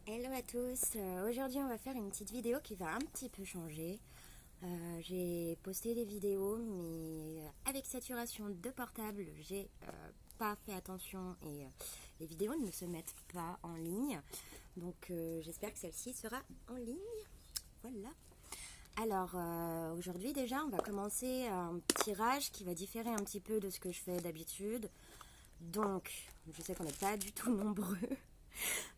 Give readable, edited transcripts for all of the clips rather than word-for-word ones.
Hello à tous, aujourd'hui on va faire une petite vidéo qui va un petit peu changer. J'ai posté des vidéos mais avec saturation de portable j'ai pas fait attention et les vidéos ne se mettent pas en ligne. Donc j'espère que celle-ci sera en ligne. Voilà. Alors aujourd'hui déjà on va commencer un tirage qui va différer un petit peu de ce que je fais d'habitude. Donc je sais qu'on n'est pas du tout nombreux.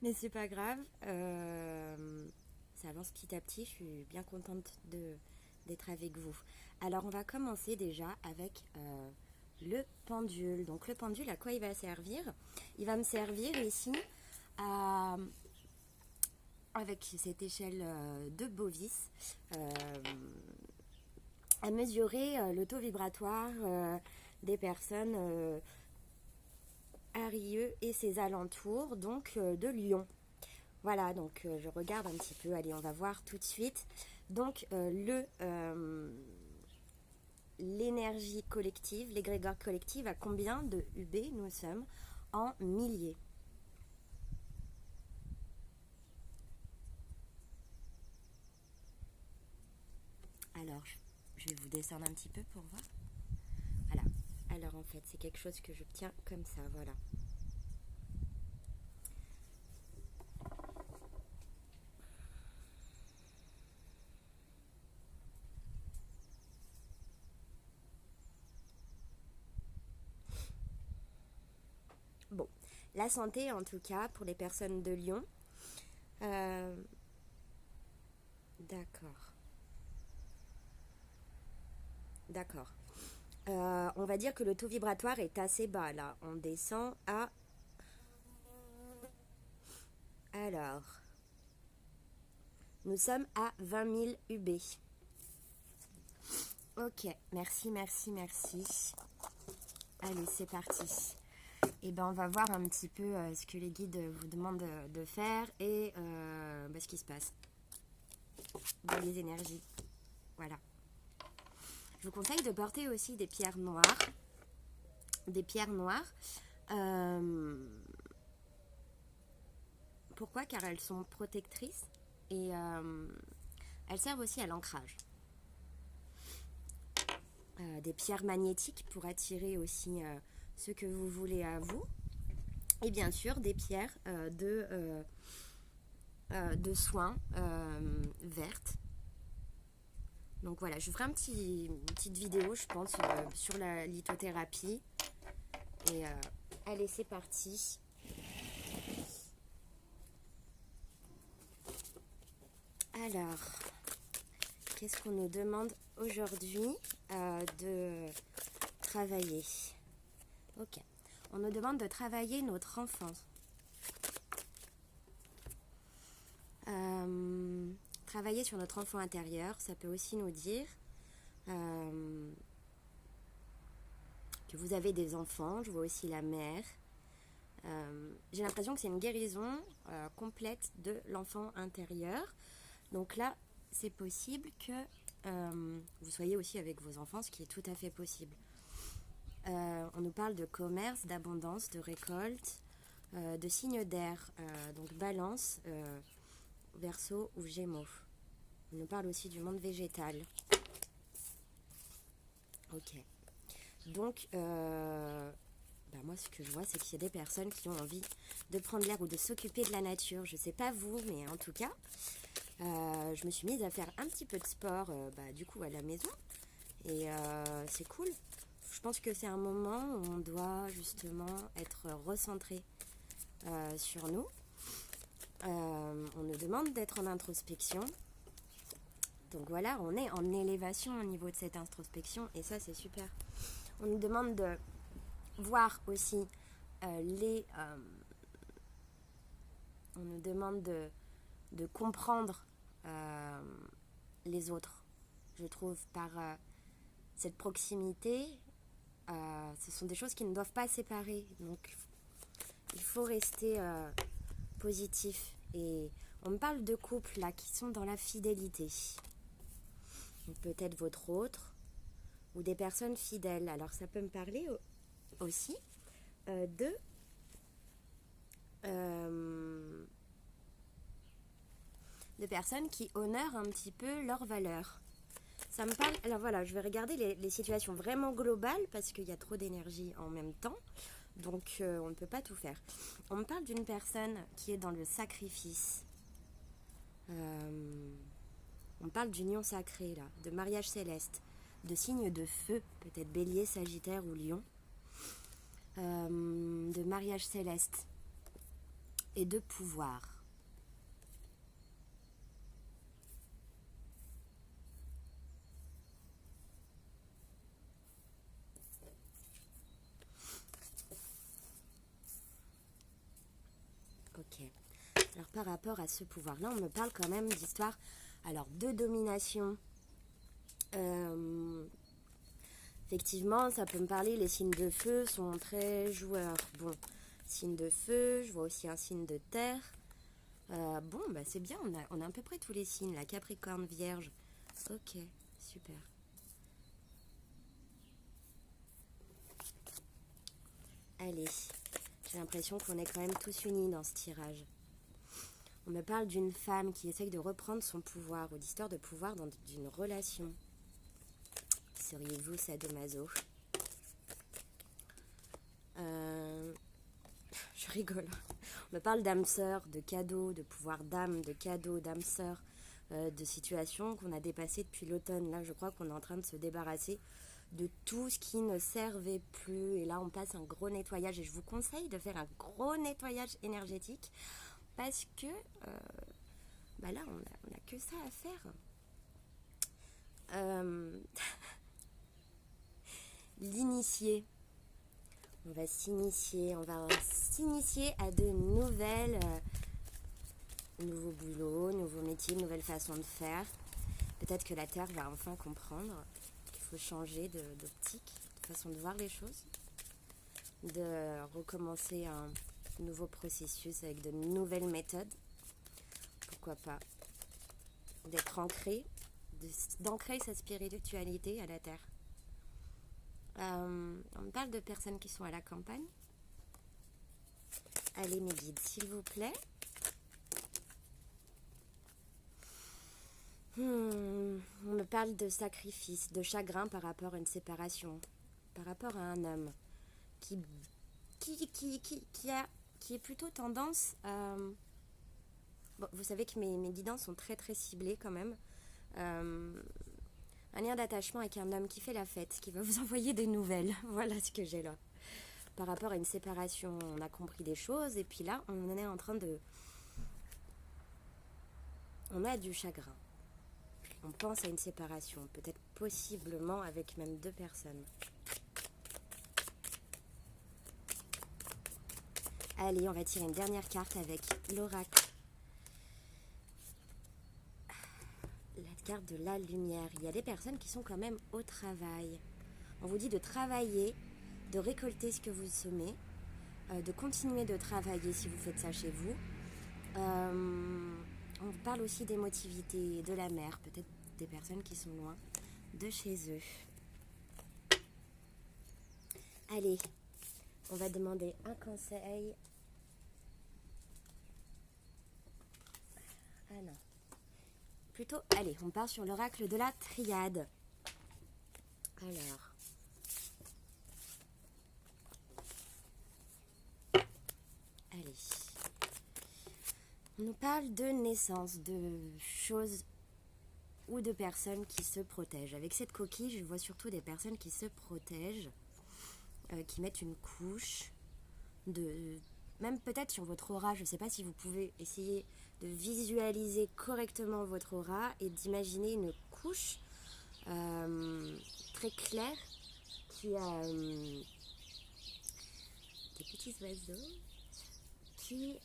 Mais c'est pas grave, ça avance petit à petit, je suis bien contente d'être avec vous. Alors on va commencer déjà avec le pendule. Donc le pendule, à quoi il va servir? Il va me servir ici à, avec cette échelle de Bovis à mesurer le taux vibratoire des personnes à Rieux et ses alentours, donc de Lyon. Voilà, donc je regarde un petit peu. Allez, on va voir tout de suite. Donc l'énergie collective, l'égrégore collective, à combien de UB nous sommes en milliers? Alors, je vais vous descendre un petit peu pour voir. Voilà. Alors en fait, c'est quelque chose que je tiens comme ça, voilà. Bon, la santé en tout cas pour les personnes de Lyon. D'accord. D'accord. On va dire que le taux vibratoire est assez bas là. On descend à... Alors, nous sommes à 20 000 UB. Ok, merci, merci, merci. Allez, c'est parti. Et ben, on va voir un petit peu ce que les guides vous demandent de faire et ce qui se passe dans les énergies. Voilà. Je vous conseille de porter aussi des pierres noires. Des pierres noires. Pourquoi? Car elles sont protectrices et elles servent aussi à l'ancrage. Des pierres magnétiques pour attirer aussi ce que vous voulez à vous. Et bien sûr, des pierres de soins vertes. Donc voilà, je ferai une petite vidéo, je pense, sur la lithothérapie. Et allez, c'est parti. Alors, qu'est-ce qu'on nous demande aujourd'hui de travailler? Ok. On nous demande de travailler notre enfance. Travailler sur notre enfant intérieur, ça peut aussi nous dire que vous avez des enfants. Je vois aussi la mère. J'ai l'impression que c'est une guérison complète de l'enfant intérieur. Donc là, c'est possible que vous soyez aussi avec vos enfants, ce qui est tout à fait possible. On nous parle de commerce, d'abondance, de récolte, de signes d'air, donc balance, verseau ou gémeaux. On nous parle aussi du monde végétal. Ok. Donc, moi, ce que je vois, c'est qu'il y a des personnes qui ont envie de prendre l'air ou de s'occuper de la nature. Je sais pas vous, mais en tout cas, je me suis mise à faire un petit peu de sport, du coup, à la maison. Et c'est cool. Je pense que c'est un moment où on doit justement être recentré sur nous. On nous demande d'être en introspection. Donc voilà, on est en élévation au niveau de cette introspection et ça c'est super. On nous demande de voir aussi on nous demande de comprendre les autres. Je trouve par cette proximité, ce sont des choses qui ne doivent pas séparer. Donc il faut rester positif. Et on me parle de couples là qui sont dans la fidélité. Peut-être votre autre ou des personnes fidèles. Alors ça peut me parler aussi de personnes qui honorent un petit peu leurs valeurs. Ça me parle... Alors voilà, je vais regarder les situations vraiment globales parce qu'il y a trop d'énergie en même temps. Donc on ne peut pas tout faire. On me parle d'une personne qui est dans le sacrifice. On parle d'union sacrée là, de mariage céleste, de signes de feu, peut-être bélier, sagittaire ou lion. De mariage céleste et de pouvoir. Ok. Alors par rapport à ce pouvoir-là, on me parle quand même d'histoire, alors de domination. Effectivement, ça peut me parler, les signes de feu sont très joueurs. Bon, signe de feu, je vois aussi un signe de terre. Bon, bah c'est bien, on a à peu près tous les signes, la Capricorne, Vierge. Ok, super. Allez, j'ai l'impression qu'on est quand même tous unis dans ce tirage. On me parle d'une femme qui essaye de reprendre son pouvoir, ou d'histoire de pouvoir dans une relation. Seriez-vous sadomaso? Je rigole. On me parle d'âme sœur, de cadeaux, de pouvoir d'âme, de cadeaux, d'âme sœur, de situations qu'on a dépassées depuis l'automne. Là, je crois qu'on est en train de se débarrasser de tout ce qui ne servait plus. Et là, on passe un gros nettoyage. Et je vous conseille de faire un gros nettoyage énergétique parce que bah là, on a que ça à faire. L'initié. On va s'initier à de nouvelles, nouveaux boulots, nouveaux métiers, nouvelles façons de faire. Peut-être que la Terre va enfin comprendre qu'il faut changer d'optique, de façon de voir les choses, de recommencer un nouveau processus avec de nouvelles méthodes. Pourquoi pas d'être ancré, d'ancrer sa spiritualité à la Terre. On me parle de personnes qui sont à la campagne. Allez mes guides, s'il vous plaît. On me parle de sacrifice, de chagrin par rapport à une séparation, par rapport à un homme qui est plutôt tendance à... Bon, vous savez que mes guidances sont très très ciblées quand même. Un lien d'attachement avec un homme qui fait la fête, qui va vous envoyer des nouvelles. Voilà ce que j'ai là. Par rapport à une séparation, on a compris des choses. Et puis là, on est en train de... On a du chagrin. On pense à une séparation. Peut-être possiblement avec même 2 personnes. Allez, on va tirer une dernière carte avec l'oracle. La carte de la lumière. Il y a des personnes qui sont quand même au travail. On vous dit de travailler, de récolter ce que vous semez, de continuer de travailler si vous faites ça chez vous. On vous parle aussi d'émotivité, de la mer, peut-être des personnes qui sont loin de chez eux. Allez, on va demander un conseil. Ah non. Plutôt, allez, on part sur l'oracle de la triade. Alors. Allez. On nous parle de naissance, de choses ou de personnes qui se protègent. Avec cette coquille, je vois surtout des personnes qui se protègent, qui mettent une couche de... Même peut-être sur votre aura, je ne sais pas si vous pouvez essayer de visualiser correctement votre aura et d'imaginer une couche très claire qui a des petits oiseaux qui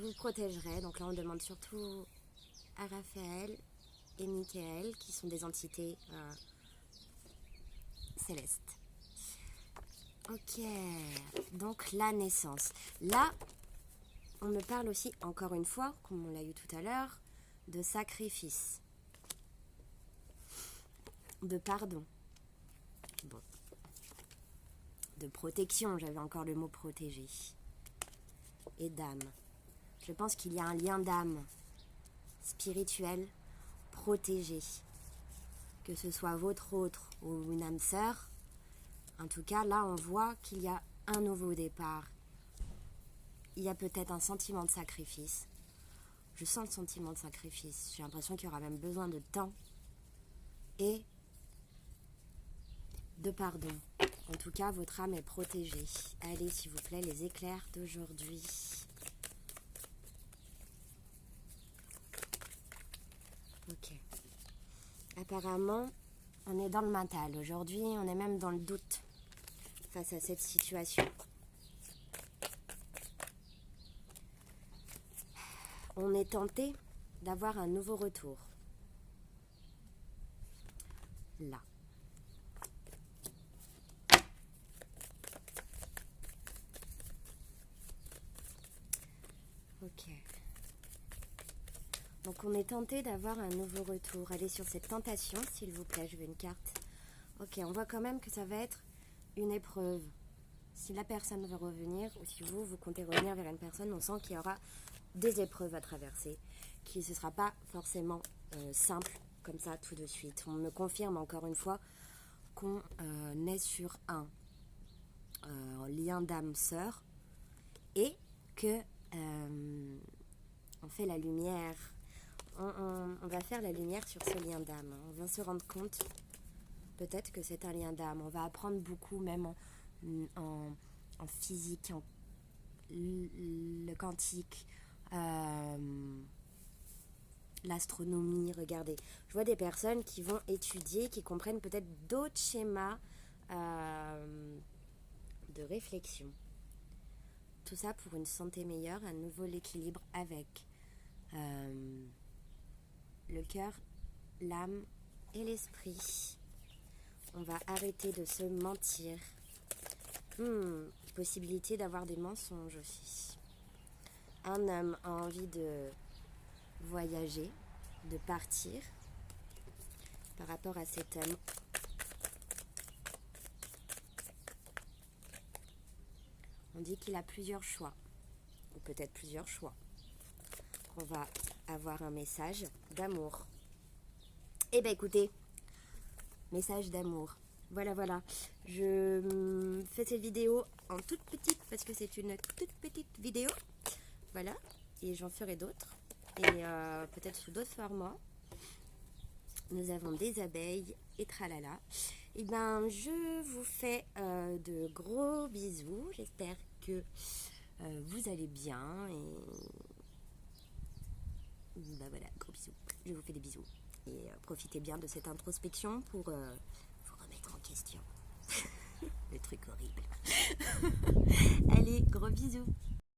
vous protégeraient. Donc là, on demande surtout à Raphaël et Michael, qui sont des entités célestes. Ok, donc la naissance. Là, on me parle aussi, encore une fois, comme on l'a eu tout à l'heure, de sacrifice, de pardon, bon, de protection, j'avais encore le mot protéger, et d'âme. Je pense qu'il y a un lien d'âme spirituel protégé. Que ce soit votre autre ou une âme sœur. En tout cas, là, on voit qu'il y a un nouveau départ. Il y a peut-être un sentiment de sacrifice. Je sens le sentiment de sacrifice. J'ai l'impression qu'il y aura même besoin de temps et de pardon. En tout cas, votre âme est protégée. Allez, s'il vous plaît, les éclairs d'aujourd'hui. Ok. Apparemment, on est dans le mental. Aujourd'hui, on est même dans le doute face à cette situation. On est tenté d'avoir un nouveau retour. Là. Ok. Donc on est tenté d'avoir un nouveau retour. Allez sur cette tentation, s'il vous plaît, je veux une carte. Ok, on voit quand même que ça va être une épreuve. Si la personne veut revenir, ou si vous comptez revenir vers une personne, on sent qu'il y aura des épreuves à traverser, qui ne sera pas forcément simple comme ça tout de suite. On me confirme encore une fois qu'on est sur un lien d'âme-sœur et que on fait la lumière. On va faire la lumière sur ce lien d'âme. On va se rendre compte peut-être que c'est un lien d'âme. On va apprendre beaucoup même en physique, en le quantique, l'astronomie. Regardez, je vois des personnes qui vont étudier, qui comprennent peut-être d'autres schémas de réflexion. Tout ça pour une santé meilleure, un nouveau équilibre avec le cœur, l'âme et l'esprit. On va arrêter de se mentir. Possibilité d'avoir des mensonges aussi. Un homme a envie de voyager, de partir. Par rapport à cet homme, on dit qu'il a plusieurs choix, ou peut-être plusieurs choix. On va avoir un message d'amour. Eh bien écoutez, message d'amour. Voilà. Je fais cette vidéo en toute petite parce que c'est une toute petite vidéo. Voilà. Et j'en ferai d'autres. Et peut-être sous d'autres formats. Nous avons des abeilles et tralala. Et bien, je vous fais de gros bisous. J'espère que vous allez bien. Et ben voilà, gros bisous. Je vous fais des bisous. Et profitez bien de cette introspection pour vous remettre en question. Le truc horrible. Allez, gros bisous.